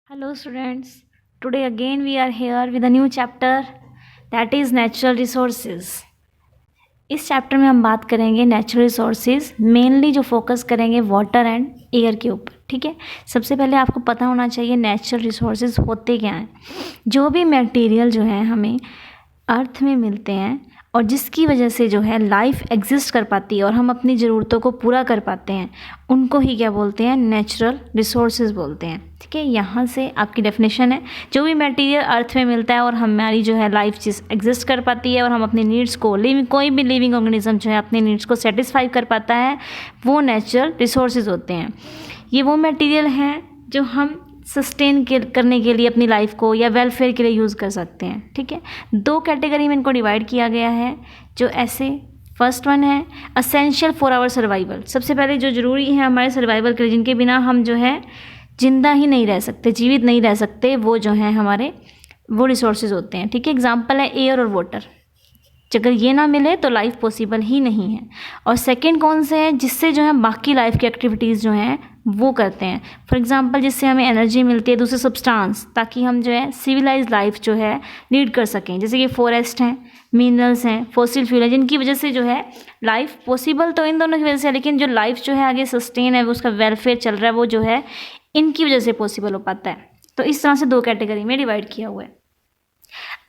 Hello students, today again we are here with a new chapter that is natural resources. इस chapter में हम बात करेंगे natural resources, mainly जो focus करेंगे वाटर एंड एयर के ऊपर. ठीक है, सबसे पहले आपको पता होना चाहिए नेचुरल रिसोर्सेज होते क्या हैं. जो भी मटेरियल जो है हमें अर्थ में मिलते हैं और जिसकी वजह से जो है लाइफ एग्जिस्ट कर पाती है और हम अपनी ज़रूरतों को पूरा कर पाते हैं, उनको ही क्या बोलते हैं, नेचुरल रिसोर्सेज बोलते हैं. ठीक है, यहाँ से आपकी डेफिनेशन है, जो भी मटेरियल अर्थ में मिलता है और हमारी जो है लाइफ जिस एग्जिस्ट कर पाती है और हम अपनी नीड्स को कोई भी लिविंग ऑर्गेनिज्म जो है अपनी नीड्स को सेटिस्फाई कर पाता है, वो नेचुरल रिसोर्सेज होते हैं. ये वो मटेरियल हैं जो हम सस्टेन करने के लिए अपनी लाइफ को या वेलफेयर के लिए यूज़ कर सकते हैं. ठीक है, दो कैटेगरी में इनको डिवाइड किया गया है. जो ऐसे फर्स्ट वन है असेंशियल फॉर आवर सर्वाइवल. सबसे पहले जो ज़रूरी है हमारे सर्वाइवल के लिए, जिनके बिना हम जो है जिंदा ही नहीं रह सकते, जीवित नहीं रह सकते, वो जो हैं हमारे वो रिसोर्सेज होते हैं. ठीक है, एग्जाम्पल है एयर और वाटर. अगर ये ना मिले तो लाइफ पॉसिबल ही नहीं है. और सेकंड कौन से हैं, जिससे जो है बाकी लाइफ की एक्टिविटीज़ जो हैं वो करते हैं. फॉर एग्जांपल जिससे हमें एनर्जी मिलती है, दूसरे सब्सटेंस, ताकि हम जो है सिविलाइज लाइफ जो है लीड कर सकें. जैसे कि फॉरेस्ट हैं, मिनरल्स हैं, फॉसिल फ्यूल है, जिनकी वजह से जो है लाइफ पॉसिबल तो इन दोनों की वजह से है, लेकिन जो लाइफ जो है आगे सस्टेन है, उसका वेलफेयर चल रहा है, वो जो है इनकी वजह से पॉसिबल हो पाता है. तो इस तरह से दो कैटेगरी में डिवाइड किया हुआ है.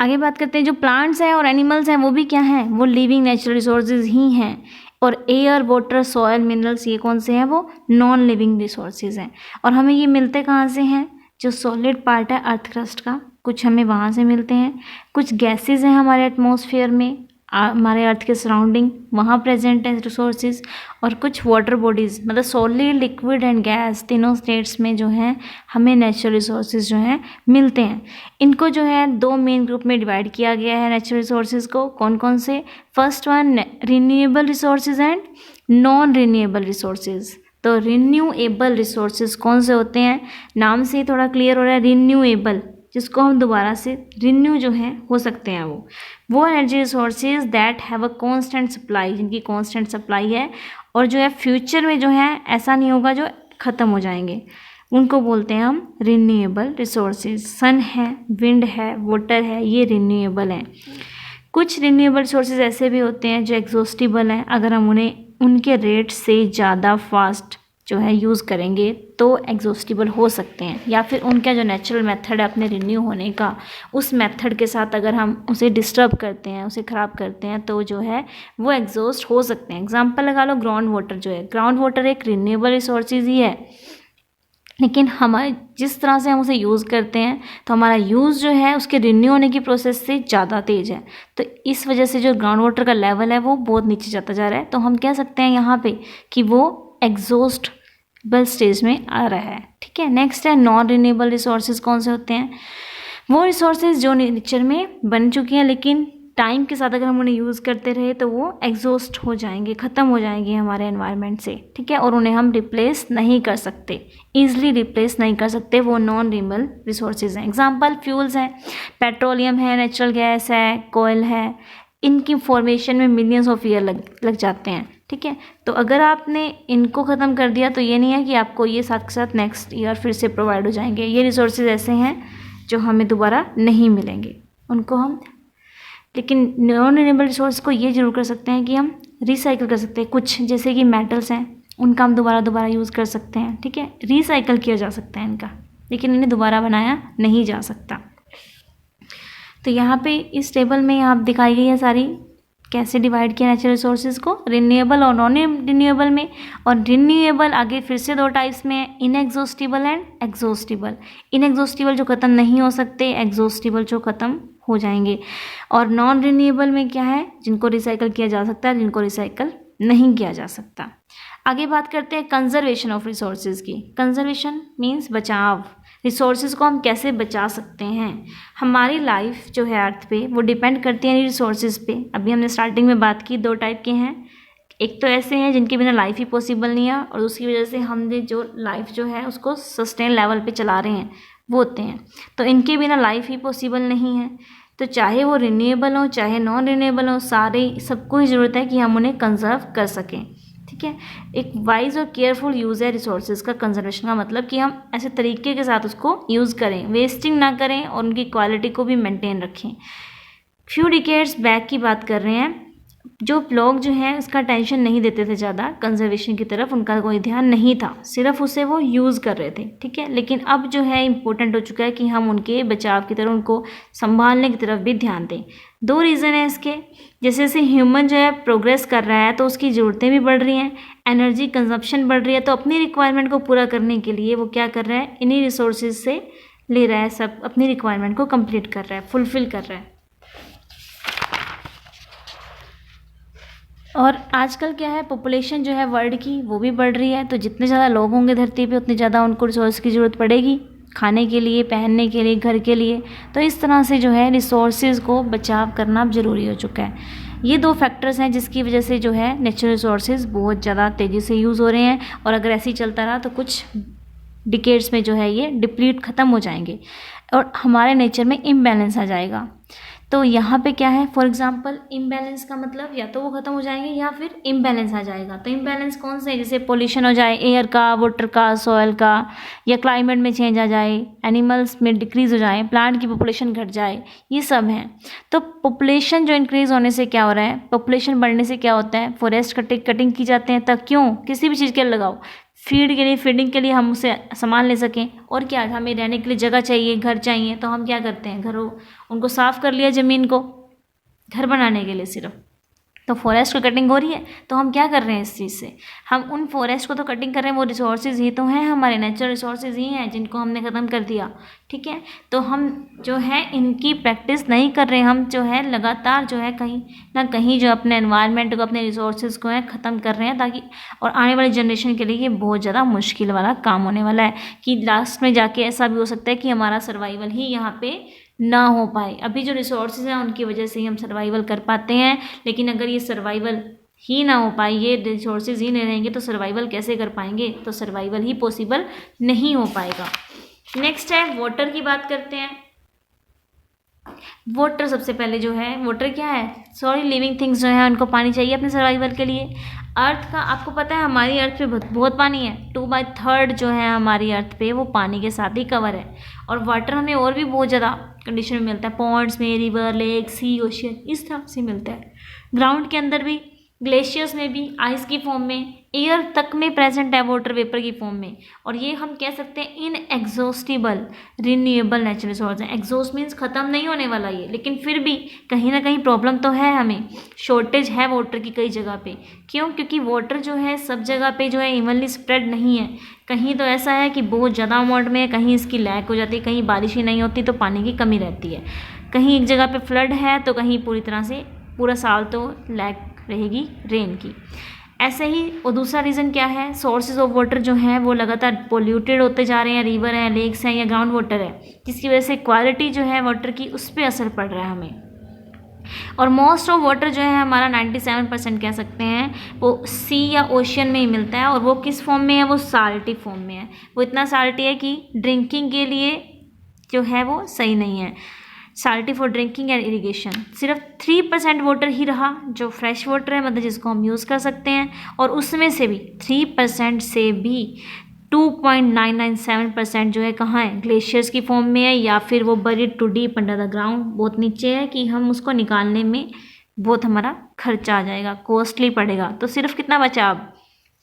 आगे बात करते हैं, जो प्लांट्स हैं और एनिमल्स हैं वो भी क्या हैं, वो लिविंग नेचुरल रिसोर्सेज ही हैं. और एयर, वाटर, सॉयल, मिनरल्स, ये कौन से हैं, वो नॉन लिविंग रिसोर्सेज हैं. और हमें ये मिलते कहाँ से हैं, जो सॉलिड पार्ट है अर्थ क्रस्ट का, कुछ हमें वहाँ से मिलते हैं. कुछ गैसेज हैं हमारे एटमॉस्फेयर में, हमारे अर्थ के सराउंडिंग, वहाँ प्रेजेंट है रिसोर्सेज. और कुछ वाटर बॉडीज़, मतलब सॉलिड, लिक्विड एंड गैस, तीनों स्टेट्स में जो है हमें नेचुरल रिसोर्सेज जो हैं मिलते हैं. इनको जो है दो मेन ग्रुप में डिवाइड किया गया है नेचुरल रिसोर्सेज को. कौन कौन से, first one renewable resources and non renewable resources. तो रिन्यूएबल रिसोर्सेज कौन से होते हैं, नाम से ही थोड़ा क्लियर हो रहा है. रिन्यूएबल, जिसको हम दोबारा से रिन्यू जो है हो सकते हैं, वो energy resources that have a constant supply, जिनकी कांस्टेंट सप्लाई है और जो है फ्यूचर में जो है ऐसा नहीं होगा जो ख़त्म हो जाएंगे, उनको बोलते हैं हम रिन्यूएबल रिसोर्सेज. सन है, विंड है, वाटर है, ये रिन्यूएबल हैं. कुछ रिन्यूएबल रिसोर्सेज ऐसे भी होते हैं जो एग्जॉस्टिबल हैं. अगर हम उन्हें उनके रेट से ज़्यादा फास्ट जो है यूज़ करेंगे तो एग्जॉस्टिबल हो सकते हैं, या फिर उनका जो नेचुरल मेथड है अपने रिन्यू होने का, उस मेथड के साथ अगर हम उसे डिस्टर्ब करते हैं, उसे ख़राब करते हैं, तो जो है वो एग्जॉस्ट हो सकते हैं. एग्जांपल लगा लो ग्राउंड वाटर. जो है ग्राउंड वाटर एक रिन्यूएबल रिसोर्सेज ही है, लेकिन हमारे जिस तरह से हम उसे यूज़ करते हैं तो हमारा यूज़ जो है उसके रिन्यू होने की प्रोसेस से ज़्यादा तेज़ है. तो इस वजह से जो ग्राउंड वाटर का लेवल है वो बहुत नीचे जाता जा रहा है. तो हम कह सकते हैं यहाँ पे कि वो एग्जॉस्टेबल स्टेज में आ रहा है. ठीक है, नेक्स्ट है नॉन रिन्यूएबल रिसोर्सेज. कौन से होते हैं, वो रिसोर्सेज जो नेचर में बन चुकी हैं, लेकिन टाइम के साथ अगर हम उन्हें यूज़ करते रहे तो वो एग्जॉस्ट हो जाएंगे, ख़त्म हो जाएंगे हमारे एनवायरनमेंट से. ठीक है, और उन्हें हम रिप्लेस नहीं कर सकते, ईजिली रिप्लेस नहीं कर सकते, वो नॉन रिन्यूएबल रिसोर्सेज हैं. एग्जांपल फ्यूल्स हैं, पेट्रोलियम है, नेचुरल गैस है, कोयल है. इनकी फॉर्मेशन में मिलियंस ऑफ ईयर लग जाते हैं. ठीक है, तो अगर आपने इनको ख़त्म कर दिया तो ये नहीं है कि आपको ये साथ के साथ नेक्स्ट ईयर फिर से प्रोवाइड हो जाएंगे. ये रिसोर्सेज ऐसे हैं जो हमें दोबारा नहीं मिलेंगे, उनको हम, लेकिन नॉन रिन्यूएबल रिसोर्स को ये जरूर कर सकते हैं कि हम रिसाइकिल कर सकते हैं. कुछ जैसे कि मेटल्स हैं, उनका हम दोबारा यूज़ कर सकते हैं. ठीक है, रिसाइकिल किया जा सकता है इनका, लेकिन इन्हें दोबारा बनाया नहीं जा सकता. तो यहाँ पे इस टेबल में यहाँ दिखाई गई है सारी कैसे डिवाइड किया नेचुरल रिसोर्सेज को, रिन्यूएबल और नॉन रिन्यूएबल में. और रिन्यूएबल आगे फिर से दो टाइप्स में है, इनएग्जॉस्टिबल एंड एग्जॉस्टिबल. इनएग्जॉस्टिबल जो ख़त्म नहीं हो सकते, एग्जॉस्टिबल जो ख़त्म हो जाएंगे. और नॉन रिन्यूएबल में क्या है, जिनको रिसाइकल किया जा सकता है, जिनको रिसाइकल नहीं किया जा सकता. आगे बात करते हैं कंजर्वेशन ऑफ रिसोर्सेज की. कंजर्वेशन मीन्स बचाव. रिसोर्सेज को हम कैसे बचा सकते हैं. हमारी लाइफ जो है अर्थ पे वो डिपेंड करती है रिसोर्सेज पे. अभी हमने स्टार्टिंग में बात की, दो टाइप के हैं. एक तो ऐसे हैं जिनके बिना लाइफ ही पॉसिबल नहीं है, और उसकी वजह से हमने जो लाइफ जो है उसको सस्टेन लेवल पे चला रहे हैं, वो होते हैं. तो इनके बिना लाइफ ही पॉसिबल नहीं है. तो चाहे वो रिन्यूएबल हो चाहे नॉन रिन्यूएबल हो, सारे सबको ही ज़रूरत है कि हम उन्हें कंजर्व कर सकें. ठीक है। एक वाइज और केयरफुल यूज़ है रिसोर्सेज का। कंजर्वेशन का मतलब कि हम ऐसे तरीके के साथ उसको यूज़ करें, वेस्टिंग ना करें और उनकी क्वालिटी को भी मेंटेन रखें। फ्यू डिकेड्स बैक की बात कर रहे हैं, जो लोग जो हैं उसका टेंशन नहीं देते थे ज़्यादा कंजर्वेशन की तरफ, उनका कोई ध्यान नहीं था, सिर्फ उसे वो यूज़ कर रहे थे, ठीक है। लेकिन अब जो है इम्पोर्टेंट हो चुका है कि हम उनके बचाव की तरफ, उनको संभालने की तरफ भी ध्यान दें। दो रीज़न है इसके, जैसे जैसे ह्यूमन जो है प्रोग्रेस कर रहा है तो उसकी ज़रूरतें भी बढ़ रही हैं, एनर्जी कंजप्शन बढ़ रही है, तो अपनी रिक्वायरमेंट को पूरा करने के लिए वो क्या कर रहा है, इन्हीं रिसोर्सेज से ले रहा है, सब अपनी रिक्वायरमेंट को कंप्लीट कर रहा है, फुलफिल कर रहा है। और आजकल क्या है, पॉपुलेशन जो है वर्ल्ड की वो भी बढ़ रही है, तो जितने ज़्यादा लोग होंगे धरती पे उतनी ज़्यादा उनको रिसोर्स की ज़रूरत पड़ेगी, खाने के लिए, पहनने के लिए, घर के लिए। तो इस तरह से जो है रिसोर्सेज को बचाव करना अब ज़रूरी हो चुका है। ये दो फैक्टर्स हैं जिसकी वजह से जो है नेचुरल रिसोर्सेज बहुत ज़्यादा तेज़ी से यूज़ हो रहे हैं, और अगर ऐसे ही चलता रहा तो कुछ डिकेड्स में जो है ये डिप्लीट ख़त्म हो जाएंगे और हमारे नेचर में इम्बैलेंस आ जाएगा। तो यहाँ पे क्या है, फॉर एग्जांपल इम्बैलेंस का मतलब या तो वो ख़त्म हो जाएंगे या फिर इम्बैलेंस आ जाएगा। तो इम्बैलेंस कौन से है, जैसे पोल्यूशन हो जाए एयर का, वाटर का, सॉयल का, या क्लाइमेट में चेंज आ जाए, एनिमल्स में डिक्रीज़ हो जाए, प्लांट की पॉपुलेशन घट जाए, ये सब हैं। तो पॉपुलेशन जो इंक्रीज़ होने से क्या हो रहा है, पॉपुलेशन बढ़ने से क्या होता है, फॉरेस्ट कटिंग की जाते हैं, तब क्यों, किसी भी चीज़ के लिए लगाओ, फीड के लिए, फीडिंग के लिए हम उसे सामान ले सकें, और क्या हमें रहने के लिए जगह चाहिए, घर चाहिए, तो हम क्या करते हैं, घरों उनको साफ़ कर लिया ज़मीन को घर बनाने के लिए सिर्फ। तो फॉरेस्ट को कटिंग हो रही है, तो हम क्या कर रहे हैं इस चीज़ से, हम उन फॉरेस्ट को तो कटिंग कर रहे हैं, वो रिसोर्सेज ही तो हैं, हमारे नेचुरल रिसोर्सेज ही हैं जिनको हमने ख़त्म कर दिया, ठीक है। तो हम जो है इनकी प्रैक्टिस नहीं कर रहे, हम जो है लगातार जो है कहीं ना कहीं जो अपने एनवायरनमेंट को, अपने रिसोर्सेज को है ख़त्म कर रहे हैं, ताकि और आने वाली जनरेशन के लिए ये बहुत ज़्यादा मुश्किल वाला काम होने वाला है, कि लास्ट में जाके ऐसा भी हो सकता है कि हमारा सर्वाइवल ही यहाँ पे ना हो पाए। अभी जो रिसोर्सेज हैं उनकी वजह से ही हम सर्वाइवल कर पाते हैं, लेकिन अगर ये सर्वाइवल ही ना हो पाए, ये रिसोर्सेज ही नहीं रहेंगे, तो सर्वाइवल कैसे कर पाएंगे, तो सर्वाइवल ही पॉसिबल नहीं हो पाएगा। नेक्स्ट है वाटर की बात करते हैं। वाटर सबसे पहले जो है, वाटर क्या है, सॉरी लिविंग थिंग्स जो है उनको पानी चाहिए अपने सर्वाइवल के लिए। अर्थ का आपको पता है हमारी अर्थ पे बहुत पानी है, 2/3 जो है हमारी अर्थ पे वो पानी के साथ ही कवर है। और वाटर हमें और भी बहुत ज़्यादा कंडीशन में मिलता है, पॉन्ड्स में, रिवर, लेक, सी, ओशियन, इस तरह से मिलता है। ग्राउंड के अंदर भी, ग्लेशियर्स में भी, आइस की फॉर्म में, एयर तक में प्रेजेंट है वाटर वेपर की फॉर्म में। और ये हम कह सकते हैं इनएग्जॉस्टिबल रिन्यूएबल नेचुरल रिसोर्स हैं। एग्जॉस्ट मीन्स ख़त्म नहीं होने वाला ये, लेकिन फिर भी कहीं ना कहीं प्रॉब्लम तो है, हमें शॉर्टेज है वाटर की कई जगह पे। क्यों, क्योंकि वाटर जो है सब जगह पे जो है इवनली स्प्रेड नहीं है। कहीं तो ऐसा है कि बहुत ज़्यादा अमाउंट में है, कहीं इसकी लैक हो जाती है, कहीं बारिश ही नहीं होती तो पानी की कमी रहती है, कहीं एक जगह पे फ्लड है तो कहीं पूरी तरह से पूरा साल तो लैक रहेगी रेन की। ऐसे ही, और दूसरा रीज़न क्या है, सोर्सेज ऑफ वाटर जो हैं वो लगातार पोल्यूटेड होते जा रहे हैं, रिवर हैं, लेक्स हैं या ग्राउंड वाटर है, जिसकी वजह से क्वालिटी जो है वाटर की उस पर असर पड़ रहा है हमें। और मोस्ट ऑफ वाटर जो है हमारा 97% कह सकते हैं वो सी या ओशियन में ही मिलता है, और वो किस फॉर्म में है, वो साल्टी फॉर्म में है। वो इतना साल्टी है कि ड्रिंकिंग के लिए जो है वो सही नहीं है, salty for drinking and irrigation. सिर्फ 3% वाटर ही रहा जो फ्रेश वाटर है, मतलब जिसको हम यूज़ कर सकते हैं, और उसमें से भी 3% से भी 2.997% जो है कहाँ है, ग्लेशियर्स की फॉर्म में है, या फिर वो buried too deep under the ground, बहुत नीचे है कि हम उसको निकालने में बहुत हमारा खर्चा आ जाएगा, कॉस्टली पड़ेगा। तो सिर्फ कितना बचा अब,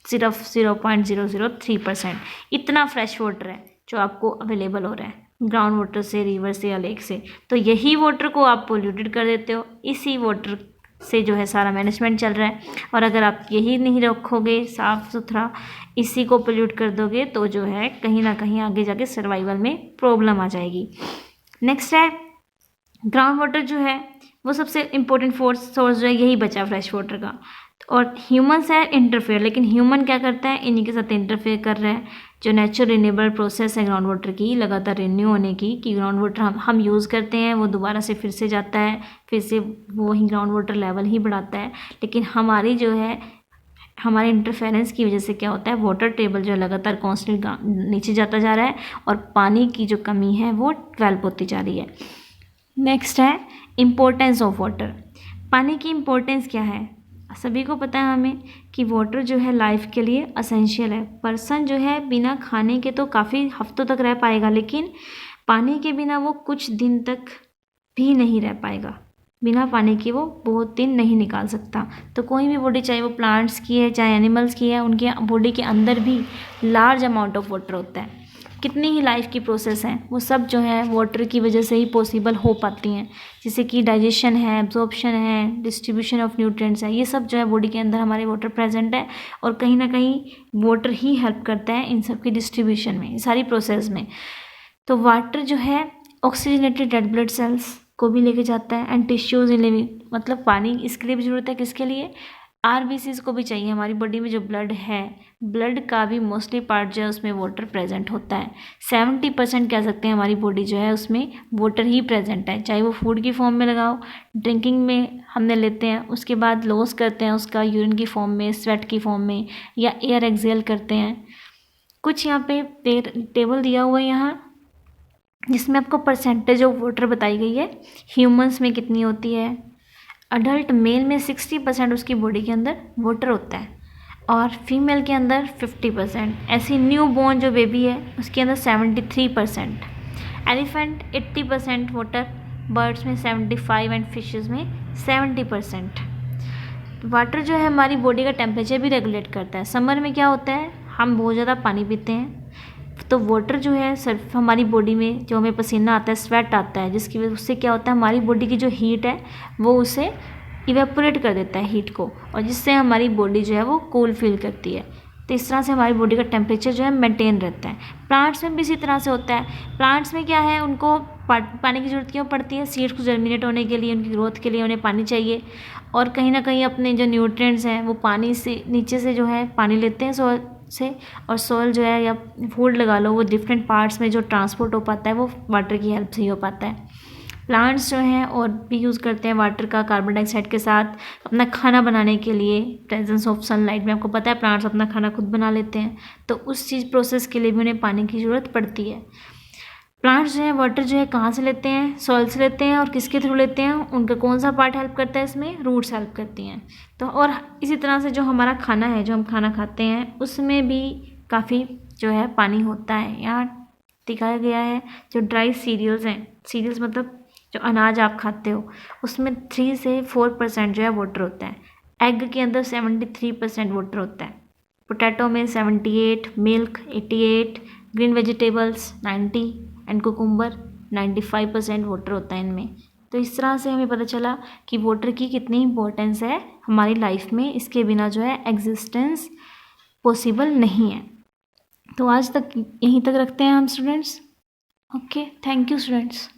सिर्फ 0.003% इतना फ्रेश वाटर है जो आपको अवेलेबल हो रहा है ग्राउंड वाटर से, रिवर से या लेक से। तो यही वाटर को आप पोल्यूटेड कर देते हो, इसी वाटर से जो है सारा मैनेजमेंट चल रहा है। और अगर आप यही नहीं रखोगे साफ़ सुथरा, इसी को पोल्यूट कर दोगे, तो जो है कहीं ना कहीं आगे जाके सर्वाइवल में प्रॉब्लम आ जाएगी। नेक्स्ट है ग्राउंड वाटर जो है वो सबसे इम्पोर्टेंट सोर्स जो है यही बचा फ्रेश वाटर का। और ह्यूमन्स है इंटरफेयर, लेकिन ह्यूमन क्या करता है, इन्हीं के साथ इंटरफेयर कर रहा है। जो नेचुरल रिन्यूएबल प्रोसेस है ग्राउंड वाटर की लगातार रिन्यू होने की, कि ग्राउंड वाटर हम यूज़ करते हैं, वो दोबारा से फिर से जाता है, फिर से वो ही ग्राउंड वाटर लेवल ही बढ़ाता है। लेकिन हमारी जो है हमारे इंटरफेरेंस की वजह से क्या होता है, वाटर टेबल जो लगातार कॉन्स्टेंट नीचे जाता जा रहा है, और पानी की जो कमी है वो डेवलप होती जा रही है। नेक्स्ट है इम्पोर्टेंस ऑफ वाटर। पानी की इम्पोर्टेंस क्या है, सभी को पता है हमें कि वाटर जो है लाइफ के लिए असेंशियल है। पर्सन जो है बिना खाने के तो काफ़ी हफ्तों तक रह पाएगा, लेकिन पानी के बिना वो कुछ दिन तक भी नहीं रह पाएगा। बिना पानी के वो बहुत दिन नहीं निकाल सकता। तो कोई भी बॉडी, चाहे वो प्लांट्स की है चाहे एनिमल्स की है, उनके बॉडी के अंदर भी लार्ज अमाउंट ऑफ वाटर होता है। कितनी ही लाइफ की प्रोसेस हैं वो सब जो है वाटर की वजह से ही पॉसिबल हो पाती हैं, जैसे कि डाइजेशन है, एब्जॉर्प्शन है, डिस्ट्रीब्यूशन ऑफ न्यूट्रिएंट्स है, ये सब जो है बॉडी के अंदर हमारे वाटर प्रेजेंट है। और कहीं ना कहीं वाटर ही हेल्प करता है इन सब की डिस्ट्रीब्यूशन में, सारी प्रोसेस में। तो वाटर जो है ऑक्सीजनेटेड रेड ब्लड सेल्स को भी लेके जाता है एंड टिश्यूज इन लिविंग, मतलब पानी इसके लिए भी ज़रूरत है, किसके लिए, आरबीसीज को भी चाहिए। हमारी बॉडी में जो ब्लड है, ब्लड का भी मोस्टली पार्ट जो है उसमें वाटर प्रेजेंट होता है। 70% कह सकते हैं हमारी बॉडी जो है उसमें वाटर ही प्रेजेंट है, चाहे वो फूड की फॉर्म में लगाओ, ड्रिंकिंग में हमने लेते हैं, उसके बाद लॉस करते हैं उसका यूरिन की फॉर्म में, स्वेट की फॉर्म में, या एयर एक्सेल करते हैं। कुछ यहाँ पे टेबल दिया हुआ है यहाँ, जिसमें आपको परसेंटेज ऑफ वाटर बताई गई है। ह्यूमंस में कितनी होती है, अडल्ट मेल में 60% उसकी बॉडी के अंदर वाटर होता है, और फीमेल के अंदर 50%। ऐसी न्यू बॉर्न जो बेबी है उसके अंदर 73%, एलिफेंट 80% वाटर, बर्ड्स में 75 एंड फिशेस में 70%। वाटर जो है हमारी बॉडी का टेम्परेचर भी रेगुलेट करता है। समर में क्या होता है, हम बहुत ज़्यादा पानी पीते हैं, तो वाटर जो है सिर्फ हमारी बॉडी में जो हमें पसीना आता है, स्वेट आता है, जिसकी वजह से क्या होता है, हमारी बॉडी की जो हीट है वो उसे इवेपोरेट कर देता है हीट को, और जिससे हमारी बॉडी जो है वो कूल फील करती है। तो इस तरह से हमारी बॉडी का टेम्परेचर जो है मेंटेन रहता है। प्लांट्स में भी इसी तरह से होता है। प्लांट्स में क्या है, उनको पानी की ज़रूरत क्यों पड़ती है, सीड्स को जर्मिनेट होने के लिए, उनकी ग्रोथ के लिए उन्हें पानी चाहिए, और कहीं ना कहीं अपने जो न्यूट्रिएंट्स हैं वो पानी से नीचे से जो है पानी लेते हैं सॉइल से, और सॉइल जो है या फूड लगा लो, वो डिफरेंट पार्ट्स में जो ट्रांसपोर्ट हो पाता है वो वाटर की हेल्प से ही हो पाता है। प्लांट्स जो हैं और भी यूज़ करते हैं वाटर का कार्बन डाइऑक्साइड के साथ अपना खाना बनाने के लिए, प्रेजेंस ऑफ सनलाइट में। आपको पता है प्लांट्स अपना खाना खुद बना लेते हैं, तो उस चीज़ प्रोसेस के लिए भी उन्हें पानी की ज़रूरत पड़ती है। प्लांट्स जो है वाटर जो है कहाँ से लेते हैं, सॉइल से लेते हैं, और किसके थ्रू लेते हैं, उनका कौन सा पार्ट हेल्प करता है इसमें, रूट्स हेल्प करती हैं। तो और इसी तरह से जो हमारा खाना है, जो हम खाना खाते हैं, उसमें भी काफ़ी जो है पानी होता है। यहाँ दिखाया गया है जो ड्राई सीरियल्स हैं, सीरियल्स मतलब जो अनाज आप खाते हो, उसमें 3 से 4% जो है वाटर होता है। एग के अंदर 73% वाटर होता है, पोटैटो में 78, milk 88, green vegetables 90 and cucumber 95% water होता है इनमें। तो इस तरह से हमें पता चला कि वाटर की कितनी इंपॉर्टेंस है हमारी लाइफ में, इसके बिना जो है एग्जिस्टेंस पॉसिबल नहीं है। तो आज तक यहीं तक रखते हैं हम students. Okay, thank you students.